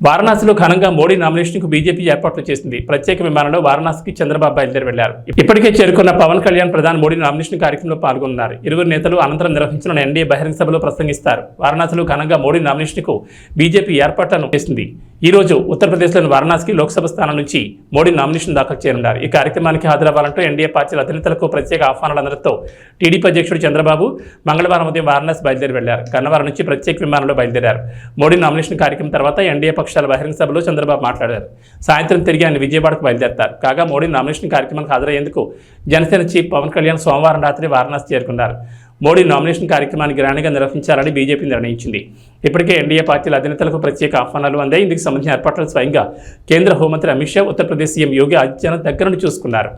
వారణాసిలో ఘనంగా మోడీ నామినేషన్కు బీజేపీ ఏర్పాట్లు చేసింది. ప్రత్యేక విమానంలో వారణాసికి చంద్రబాబు బయలుదేరి వెళ్లారు. ఇప్పటికే చేరుకున్న పవన్ కళ్యాణ్ ప్రధాని మోడీ నామినేషన్ కార్యక్రమంలో పాల్గొన్నారు. ఇరువురు నేతలు అనంతరం నిర్వహించిన ఎన్డీఏ బహిరంగ సభలో ప్రసంగిస్తారు. వారణాసిలో ఘనంగా మోడీ నామినేషన్కు బీజేపీ ఏర్పాట్లను చేసింది. ఈ రోజు ఉత్తరప్రదేశ్లోని వారణాసికి లోక్సభ స్థానం నుంచి మోడీ నామినేషన్ దాఖలు చేయనున్నారు. ఈ కార్యక్రమానికి హాజరవ్వాలంటూ ఎన్డీఏ పార్టీల అధినేతలకు ప్రత్యేక ఆహ్వానాలందరితో టీడీపీ అధ్యక్షుడు చంద్రబాబు మంగళవారం ఉదయం వారణాసి బయలుదేరి వెళ్లారు. గన్నవరం నుంచి ప్రత్యేక విమానంలో బయలుదేరారు. మోడీ నామినేషన్ కార్యక్రమం తర్వాత ఎన్డీఏ పక్షాల బహిరంగ సభలో చంద్రబాబు మాట్లాడారు. సాయంత్రం తిరిగి ఆయన విజయవాడకు బయలుదేరతారు. కాగా మోడీ నామినేషన్ కార్యక్రమానికి హాజరయ్యేందుకు జనసేన చీఫ్ పవన్ కళ్యాణ్ సోమవారం రాత్రి వారణాసి చేరుకున్నారు. మోడీ నామినేషన్ కార్యక్రమాన్ని గ్రాండ్గా నిర్వహించాలని బీజేపీ నిర్ణయించింది. ఇప్పటికే ఎన్డీఏ పార్టీల అధినేతలకు ప్రత్యేక ఆహ్వానాలు అందాయి. ఇందుకు సంబంధించిన ఏర్పాట్లు స్వయంగా కేంద్ర హోంమంత్రి అమిత్ షా, ఉత్తరప్రదేశ్ సీఎం యోగి ఆదిత్యనాథ్ దగ్గర నుండి చూసుకున్నారు.